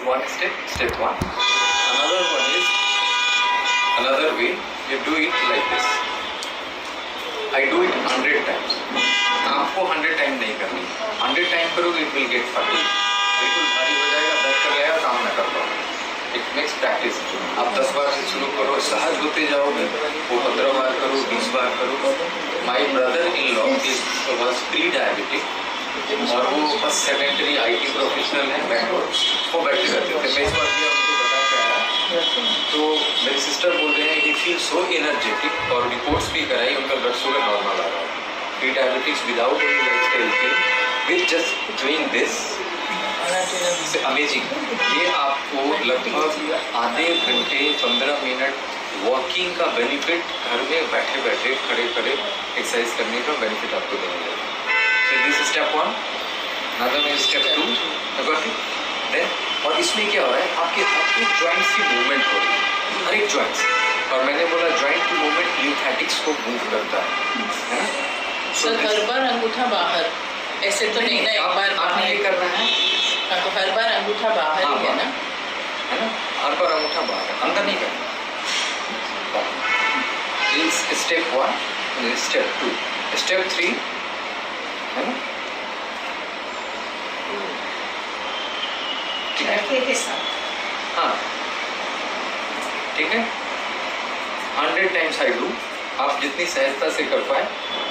one step one. Another way, you do it like this. I do it 100 times. आपको 100 time नहीं करनी. 100 time करोगे it will get fatigue. बिल्कुल भारी हो जाएगा, दर्द कर रहेगा, काम ना कर पाओगे. It makes practice. आप 10 बार से शुरू करो, सहज होते जाओगे. वो 15 बार करो, 20 बार करो. My brother-in-law was pre-diabetic और वो बस सेकेंडरी IT प्रोफेशनल है बैंगलोर. वो बैठे रहते थे. मैं इस बार भी उनको बता के आया. तो मेरी सिस्टर बोल रहे हैं he feels so energetic और रिपोर्ट्स भी कराई, उनका ब्लड शुगर नॉर्मल आ रहा है. Pre-diabetics without any lifestyle change, with just doing this, amazing. ये आपको लगभग आधे घंटे 15 मिनट वॉकिंग का बेनिफिट घर में बैठे बैठे खड़े खड़े एक्सरसाइज करने का बेनिफिट आपको देंगे. So this step 1. अनदर में स्टेप 2. देन और इसमें क्या हो रहा है, आपके हर एक जॉइंट्स की मूवमेंट हो रही है, हर एक जॉइंट्स. और मैंने बोला जॉइंट की मूवमेंट लिम्फेटिक्स को मूव करता है ना. सर हर बार अंगूठा बाहर ऐसे तो नहीं ना, एक बार आपने ये करना है. हाँ, तो हर बार अंगूठा बाहर ही है ना, हर बार अंगूठा बाहर, अंदर नहीं करना. स्टेप 1, स्टेप 2, स्टेप 3 है ना. हाँ ठीक है. 100 टाइम्स आई डू. आप जितनी सहजता से कर पाए.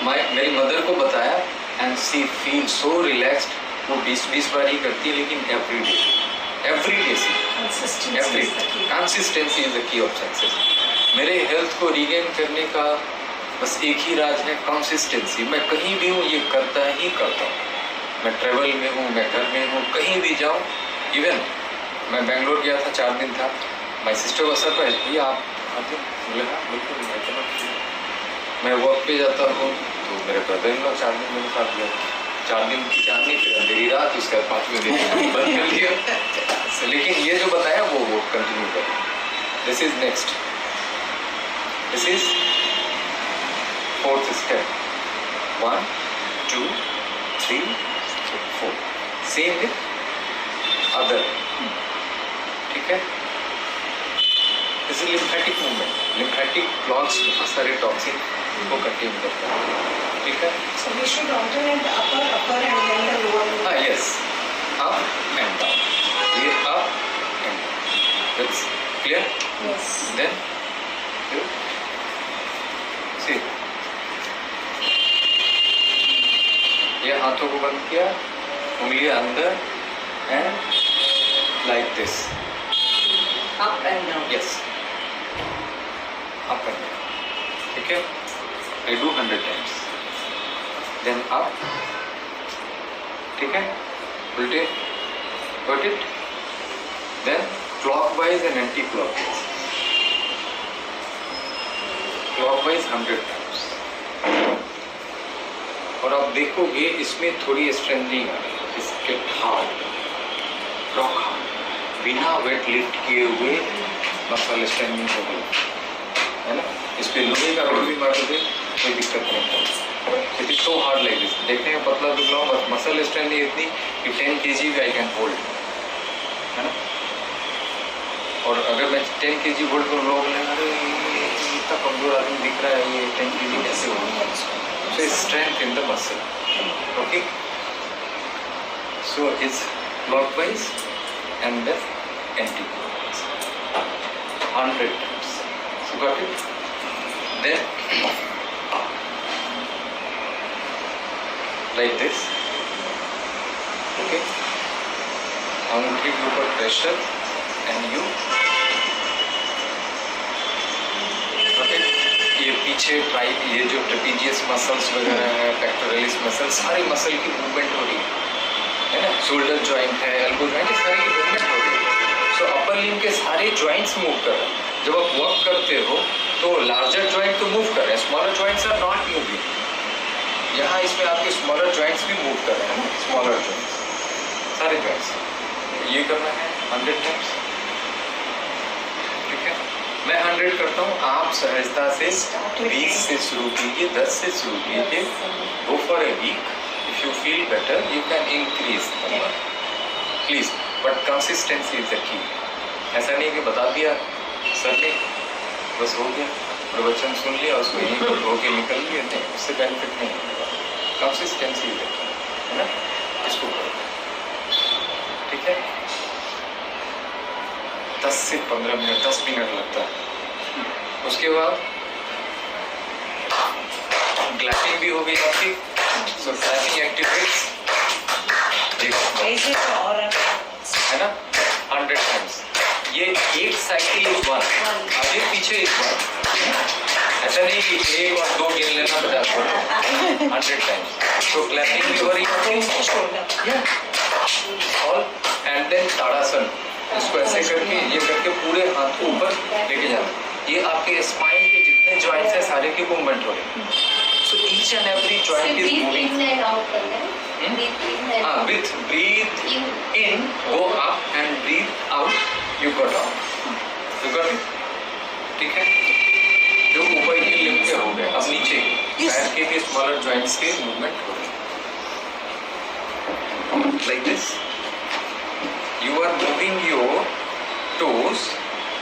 मेरी मदर को बताया and she feel so relaxed. वो 20 बार ही करती है, लेकिन एवरी डे सी consistency is the key of success. मेरे हेल्थ को रीगेन करने का बस एक ही राज है, कंसिस्टेंसी. मैं कहीं भी हूँ ये करता ही करता हूँ. मैं ट्रेवल में हूँ, मैं घर में हूँ, कहीं भी जाऊँ. इवन मैं बेंगलोर गया था, 4 दिन था. माई सिस्टर को सरप्राइज, भैया आप आते? बोले हाँ बिल्कुल. मैं वर्क पे जाता हूँ तो मेरे ब्रदर इन लॉ 4 दिन मेरे साथ गया. 4 दिन की चांदनी, फिर अंधेरी रात, उसका 5वें दिन बंद कर लिया. लेकिन ये जो बताया वो कंटिन्यू कर. This is next. This is 4th step. 1 2 3 4. Same with other. ठीक है. This is lymphatic movement. Lymphatic clots बहुत सारे टॉक्सिन को कंटेन करता है. ठीक है. So we should alternate the upper and then the lower. हाँ yes. Up and down. ये up and down. That's clear. Yes. Then you see. ये हाथों को बंद किया, उंगलियां अंदर and like this. Up and down. Yes. Up and down. ठीक है. I do 100 times. Then up. ठीक है. उल्टे. Got it? Then clockwise and anti-clockwise. Clockwise 100 times. और आप देखोगे इसमें थोड़ी स्ट्रेंथनिंग आ रही है. इसके हार्ड, रॉक हार्ड, बिना वेट लिफ्ट किए हुए मसल स्ट्रेंथनिंग हो गई है ना. इस पे लोहे का रोड भी मारोगे कोई दिक्कत नहीं है. It is so hard like this. देखने में पतला दुबला हूँ, बस मसल स्ट्रेंथनिंग इतनी कि 10 kg भी आई कैन होल्ड है ना. और अगर मैं 10 kg होल्ड करूँ, लोग अरे इतना कमजोर आदमी दिख रहा है, ये 10 kg कैसे होगा. So it's strength in the muscle. Okay. So it's clockwise and then anti-clockwise. 100 times. So got it? Then like this. Okay. अंगूठे के ऊपर pressure and you. Okay. ये पीछे ट्राई, ये जो ट्रेपीजियस मसल्स वगैरह है, पेक्टोरलिस मसल, सारी मसल की मूवमेंट हो रही है ना. शोल्डर जॉइंट है, एल्बो जॉइंट है, सारी की मूवमेंट हो रही है. सो अपर लिम्ब के सारे जॉइंट्स मूव कर रहे हैं. जब आप वर्क करते हो तो लार्जर जॉइंट तो मूव कर रहे हैं, smaller joints are not moving. यहाँ इसमें आपके स्मॉलर जॉइंट्स भी मूव कर रहे हैं. स्मॉलर जॉइंट्स, सारे जॉइंट्स. ये करना है 100 टाइम्स. ठीक है. मैं 100 करता हूँ, आप सहजता से 20 से शुरू कीजिए, 10 से शुरू कीजिए. Go for a week. If you feel better you can increase number. Please. But consistency is the key. ऐसा नहीं कि बता दिया सर ने बस हो गया, प्रवचन सुन लिया, उसको यहीं पर होके निकल लिए, नहीं, उससे बेनिफिट नहीं होगा। कंसिस्टेंसी इज द की, है ना? इसको करो, ठीक है? 10 से 15 मिनट, 10 मिनट लगता है। उसके बाद ग्लैटिंग भी हो गई आपकी, सो ग्लैटिंग एक्टिवेट्स, ऐसे तो और है ना, 100 टाइम्स। ये एक साइकिल इज वन, आगे पीछे इज वन। ऐसा नहीं कि एक और दो गिन लेना 50 बार, 100 टाइम्स। तो क्लैपिंग भी हो रही है और एंड देन ताड़ासन, इसको ऐसे करके ये करके पूरे हाथ को ऊपर लेके जाना। ये आपके स्पाइन के जितने जॉइंट्स हैं सारे की मूवमेंट हो रही है। So each and every joint is moving. With breathe in, go up and breathe out, you go down. You got it? ठीक है? जो ऊपर के लिम्ब के हो गए, अब नीचे पैर के भी स्मॉलर जॉइंट्स के मूवमेंट हो रहे हैं। Like this. You are moving your toes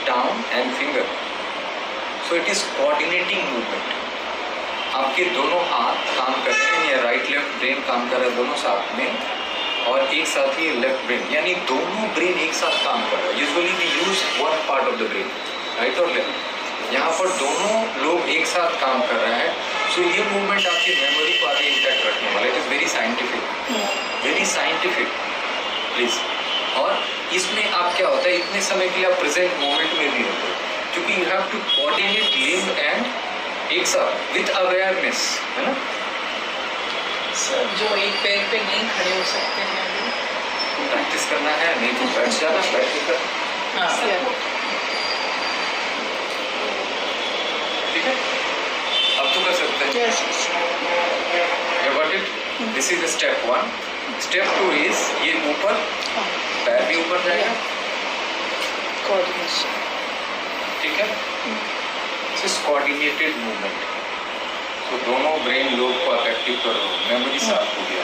down and finger. So it is coordinating movement. आपके दोनों हाथ काम कर रहे हैं, या राइट लेफ्ट ब्रेन काम कर रहा है दोनों साथ में, और एक साथ ही लेफ्ट ब्रेन, यानी दोनों ब्रेन एक साथ काम कर रहा है। Usually we use one part of the brain, right और लेफ्ट। यहाँ पर दोनों लोग एक साथ काम कर रहे हैं। सो ये मूवमेंट आपकी मेमोरी को आगे इंटैक्ट रखने वाला है। It is very scientific please. और इसमें आप क्या होता है, इतने समय के लिए आप प्रेजेंट मोमेंट में भी होते हो, क्योंकि you have to coordinate limb and एक साथ विद अवेयरनेस, है ना? सर जो एक पैर पे नहीं खड़े हो सकते हैं अभी, प्रैक्टिस करना है, नहीं तो बैठ जाना, बैठ के कर। हाँ ठीक है, अब तो कर सकते हैं। You got it? This is step 1. Step 2 is ये ऊपर, पैर भी ऊपर जाएगा, कोऑर्डिनेशन, ठीक है? This is coordinated movement. तो दोनों ब्रेन लोब को आप एक्टिव कर रहे हो, मेमोरी साफ हो गया,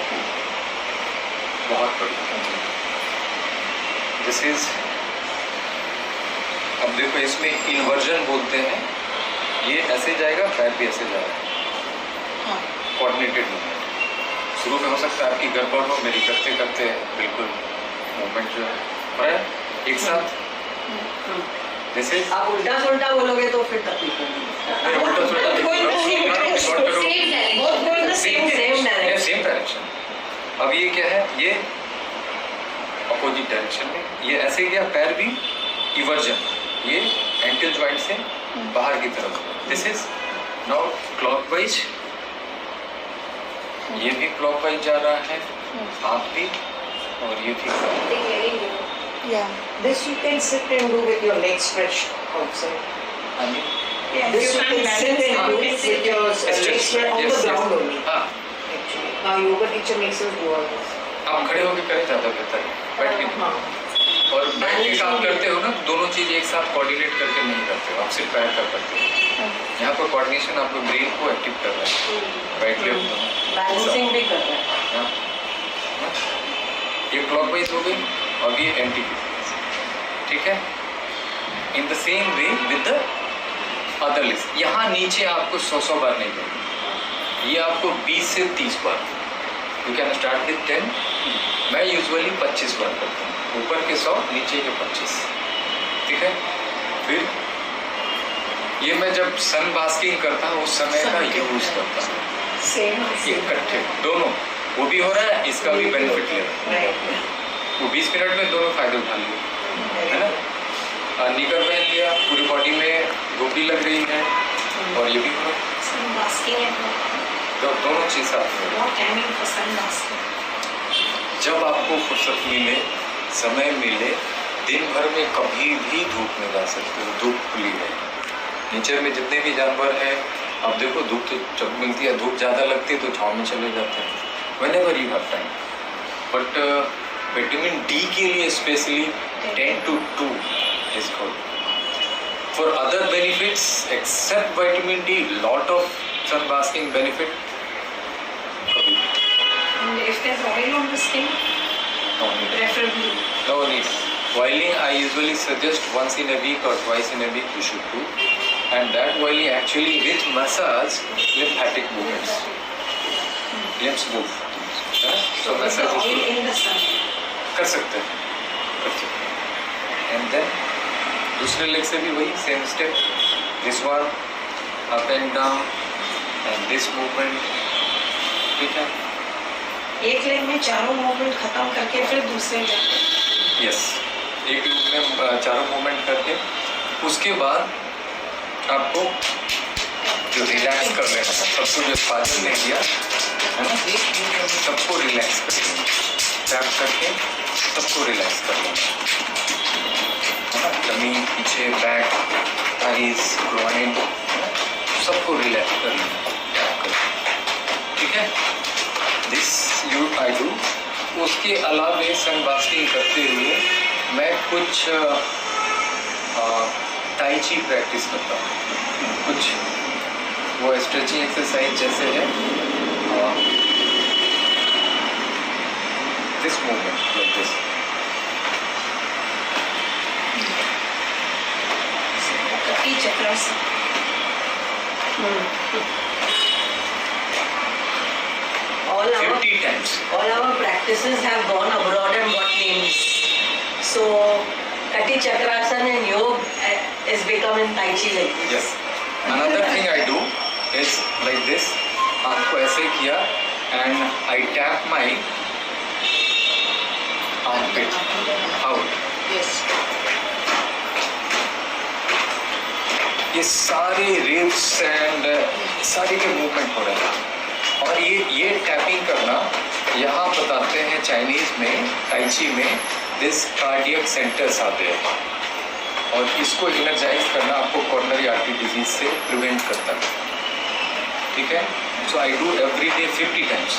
बहुत बढ़िया। दिस इज, अब देखो इसमें इन्वर्जन बोलते हैं, ये ऐसे जाएगा, पैर भी ऐसे जाएगा, कोऑर्डिनेटेड मूवमेंट। शुरू में हो सकता है आपकी गड़बड़ हो, मेरी करते करते बिल्कुल मूवमेंट जो है हो रहा है एक साथ। जैसे आप उल्टा सुल्टा बोलोगे तो फिर तकलीफ होगी। Same direction. अब ये क्या है, ये अपोजिट डायरेक्शन में, ये ऐसे गया, पैर भी इवर्जन, ये एंकल जॉइंट से बाहर की तरफ। दिस इज नाउ क्लॉकवाइज, ये भी क्लॉकवाइज जा रहा है, हाथ भी, और ये भी। Yeah. This you can sit and do with your legs stretched outside. I mean, This you can sit and do with your legs spread on the ground only. हाँ, Actually, yoga teacher makes us do all this. आप खड़े होकर करें ज़्यादा बेहतर है, बैठ के हाँ. और बैठ के काम करते हो ना, दोनों चीज़ एक साथ कोऑर्डिनेट करके नहीं करते हो, आप सिर्फ बैठ कर करते हो। यहाँ पर कोऑर्डिनेशन आपको ब्रेन को एक्टिव कर रहा है, राइट लेफ्ट Balancing भी कर रहा है. ये क्लॉकवाइज हो गई, और ये एंटी क्लॉकवाइज, ठीक है? In the same way with the other list. यहाँ नीचे आपको 100 बार नहीं करना, ये आपको 20 से 30 बार। यू कैन स्टार्ट विद 10, मैं यूजुअली 25 बार करता हूँ, ऊपर के 100, नीचे के 25, ठीक है? फिर ये मैं जब सन बास्किंग करता हूँ उस समय का यूज करता हूँ, इकट्ठे दोनों, वो भी हो रहा है, इसका भी बेनिफिट ले रहा है। वो 20 मिनट में दोनों फायदे उठा लिए, है ना? निकर पहन लिया, पूरी बॉडी में धूप भी लग रही है, और ये भी हो रहा है, तो दोनों चीज़ साथ में। जब आपको फुर्सत मिले, समय मिले, दिन भर में कभी भी धूप में जा सकते हो, धूप खुली है। नेचर में जितने भी जानवर हैं, अब देखो धूप तो जब मिलती है, धूप ज़्यादा लगती है तो छाँव में चले जाते हैं, whenever you have time. But vitamin D के लिए specially 10 to 2 is good. For other benefits except vitamin D, lot of sun basking benefit. And if there's oil on the skin, No need. Preferably. No need. Whiling I usually suggest once in a week or twice in a week you should do, and that whiling actually with massage lymphatic movements. Limbs move. So With the massage oil in the sun. कर सकते हैं, and then दूसरे leg से भी वही same step, this one up and down and this movement. ठीक है. एक लेग में चारों मूवमेंट खत्म करके फिर दूसरे लेग. यस, एक लेग में चारों मूवमेंट करके उसके बाद आपको जो रिलैक्स कर लेना है, सबको जो स्पाजम ने किया है ना, सबको रिलैक्स कर लेना, टैप करके सबको रिलैक्स कर लेना है ना, टमी, पीछे, बैक, थाइज, ग्रोइन, सबको रिलैक्स कर लेना, टैप करके. ठीक है. This you I do. उसके अलावे सन बास्टिंग करते हुए मैं कुछ टाई ची प्रैक्टिस करता हूँ. कुछ वो स्ट्रेचिंग एक्सरसाइज जैसे है दिस मूवमेंट लाइक दिस. कटी चक्रासन. $50 times. All our practices have gone abroad and got names. So, Kati Chakrasana and Yoga is becoming Tai Chi like this. Yes. Another thing I do is like this. हाथ को ऐसे किया and I tap my armpit out. Yes. ये सारे ribs and सारे के movement हो रहे हैं. और ये टैपिंग करना यहाँ बताते हैं चाइनीज में, टाई ची में दिस कार्डियक सेंटर्स आते हैं, और इसको एनर्जाइज करना आपको कॉर्नरी आर्टरी डिजीज से प्रिवेंट करता है. ठीक है. So I do every day 50 times.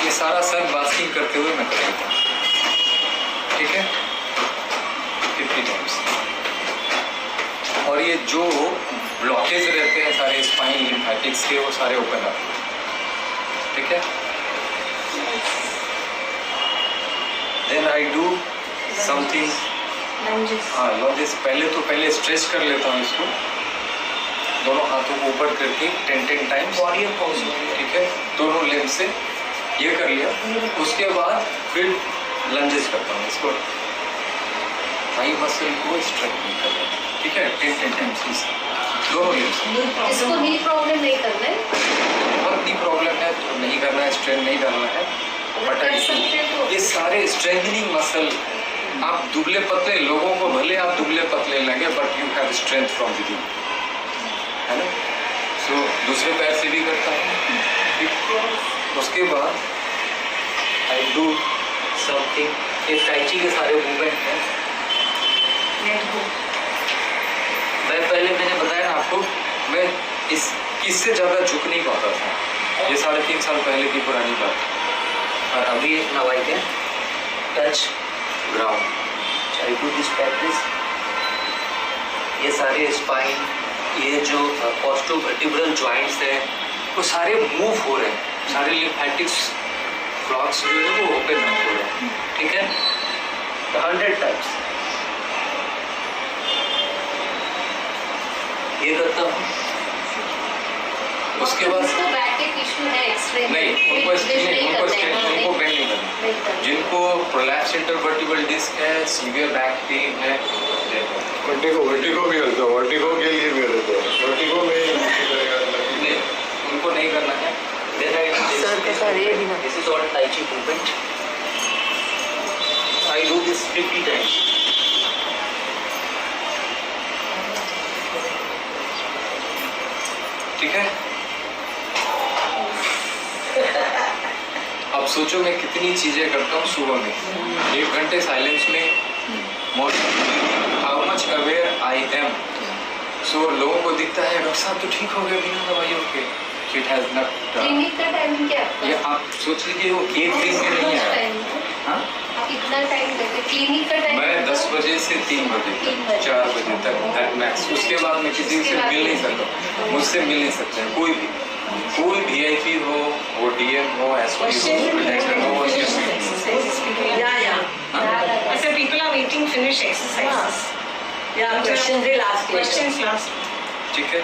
ये सारा सन बास्किंग करते हुए मैं कर देता हूँ. ठीक है. 50 टाइम्स. और ये जो ब्लॉकेज रहते हैं सारे स्पाइन लिम्फेटिक्स के, वो सारे ओपन अप. ठीक है. Then I do something. Lunges. हाँ, लंजेस. पहले स्ट्रेच कर लेता हूँ इसको, दोनों हाथों को ऊपर करके 10 टाइम्स. Warrior pose. ठीक है. दोनों लेग से ये कर लिया. उसके बाद फिर लंजेस करता हूँ इसको, थाई मसल को स्ट्रेचिंग कर लेता हूँ. ठीक है. 10 टाइम्स दोनों लेग से. इसको नी प्रॉब्लम नहीं करना है. बहुत नी प्रॉब्लम है तो नहीं करना है, स्ट्रेन नहीं डालना है. बट कर सकते हैं तो ये सारे स्ट्रेंथनिंग मसल, आप दुबले पतले लोगों को भले आप दुबले पतले लगे but you have strength from with in, है ना. सो दूसरे पैर से भी करता हूँ. उसके बाद आई डू समथिंग. ये टाई ची के सारे मूवमेंट हैं. Let go. मैंने बताया ना आपको, मैं इससे ज़्यादा झुक नहीं पाता था. ये 3.5 साल पहले की पुरानी बात. और अभी now I can touch ground. I do this practice. ये सारे स्पाइन, ये जो पोस्टोवर्टिब्रल जॉइंट्स हैं वो सारे मूव हो रहे हैं. सारे लिम्फेटिक्स फ्लॉक्स जो है वो ओपन अप हो रहे हैं. ठीक है. 100 टाइम्स ये करता हूँ. उसके बाद उसको बैक एक इशू है एक्सट्रीम. नहीं, उनको बेंड नहीं करना. जिनको प्रोलैप्स इंटरवर्टिबल डिस्क है, सीवियर बैक पेन है, वर्टिगो भी होता है. वर्टिगो के लिए भी होता है. वर्टिगो में नहीं, उनको नहीं करना है. दिस इज ऑल टाई ची movement. I do this 50 times. ठीक है. अब सोचो मैं कितनी चीजें करता हूँ सुबह में. 1 घंटे साइलेंस में, how much aware I am. So लोगों को दिखता है डॉक्टर साहब तो ठीक हो गए बिना दवाइयों के. It has not. क्लिनिक का टाइमिंग क्या है? ये आप सोच लीजिए वो एक दिन में नहीं आया. हाँ, आप इतना टाइम देते क्लिनिक का टाइम? मैं 10 बजे से 3 बजे तक, 4 बजे तक मैक्स. उसके बाद मैं किसी से मिल नहीं सकता. मुझसे मिल नहीं सकते हैं कोई भी. कोई वीआईपी हो, वो डीएम हो, एसपी हो, प्रोटेक्टर हो, Yeah. I said people are waiting finish exercises. Yeah, questions will ask later. Questions last. ठीक है,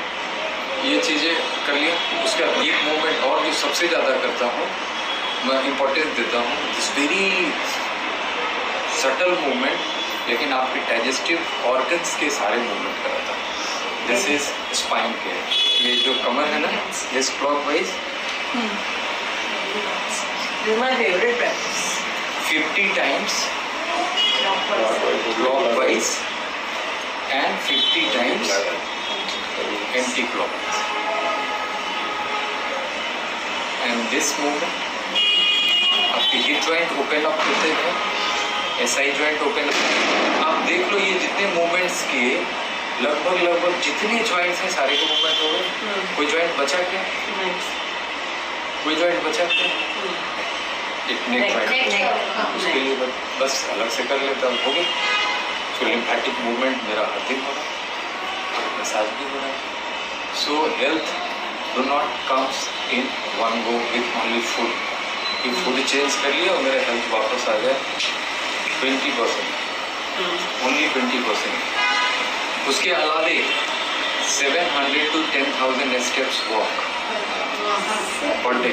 ये चीज़ें कर लिया। उसका एक मूवमेंट और जो सबसे ज़्यादा करता हूँ, मैं इम्पोर्टेंस देता हूँ, इट्स वेरी सटल मूवमेंट, लेकिन आपके डाइजेस्टिव ऑर्गन्स के सारे मूवमेंट कराता हूँ। दिस इज स्पाइन के, ये जो कमर है ना, इस clockwise This is my favorite practice. 50 times clockwise and 50 times anti-clockwise. And this movement, आपके हिप जॉइंट ओपन अप होते हैं, एसआई जॉइंट ओपन अप। आप देख लो, ये जितने मूवमेंट्स किए, लगभग जितने जॉइंट्स हैं सारे के मूवमेंट हो गए। कोई जॉइंट बचा क्या? कोई जॉइंट बचा क्या? एक नेक जॉइंट, उसके लिए बस अलग से कर लेता हूँ, हो गया। तो लिम्फेटिक मूवमेंट मेरा हर दिन हो रहा है, मसाज भी हो रहा है। सो health do not comes in one go with only food. कि फूड चेंज कर लिया और मेरा हेल्थ वापस आ जाए 20%, ओनली 20%। उसके अलावे 700 to 10,000 steps walk per day.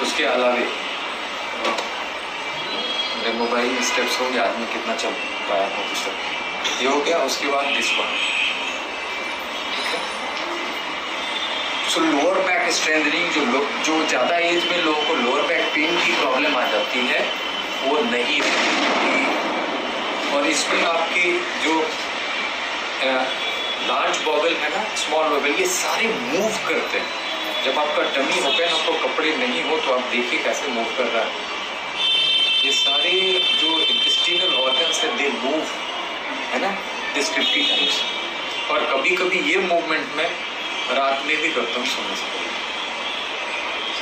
उसके अलावे मेरे मोबाइल में स्टेप्स होंगे, आज मैं कितना चल पाया हूँ अभी तक, ये हो गया। उसके बाद दिस वन, ठीक है। सो लोअर बैक स्ट्रेंथनिंग, जो ज़्यादा एज में लोगों को लोअर बैक पेन की प्रॉब्लम आ जाती है, वो नहीं होती। और इसमें आपकी जो लार्ज बॉबल है ना, स्मॉल बॉबल, ये सारे मूव करते हैं। जब आपका टमी ओपन, आपको कपड़े नहीं हो, तो आप देखिए कैसे मूव कर रहा है। ये सारे जो इंटेस्टिनल ऑर्गन्स है, दे मूव, है ना, दिस 50 टाइम्स। और कभी कभी ये मूवमेंट में रात में भी करता हूँ, सोने से पहले।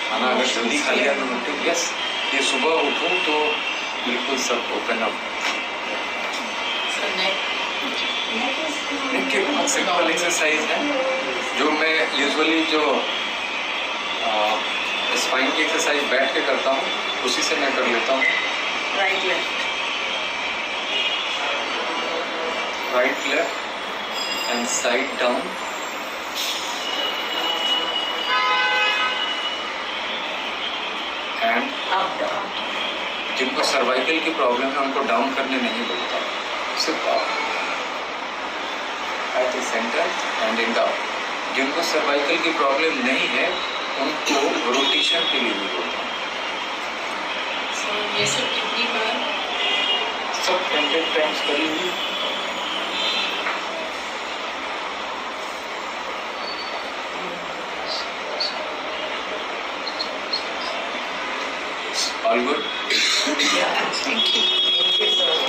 खाना अगर जल्दी खा लिया तो यस, ये सुबह उठूँ तो बिल्कुल सब ओपन अप। So neck. के बहुत सिंपल एक्सरसाइज है, जो मैं यूजुअली जो स्पाइन की एक्सरसाइज बैठ के करता हूँ, उसी से मैं कर लेता हूँ। Right, left. Right left and side down, and Up, down. जिनको सर्वाइकल की प्रॉब्लम है उनको डाउन करने नहीं बोलता, सिर्फ up at the centre and in down. जिनको सर्वाइकल की प्रॉब्लम नहीं है उनको रोटेशन के लिए भी बोलता हूँ। So ये सब कितनी बार? सब 100 टाइम्स करिए। All good? Yeah. Thank you.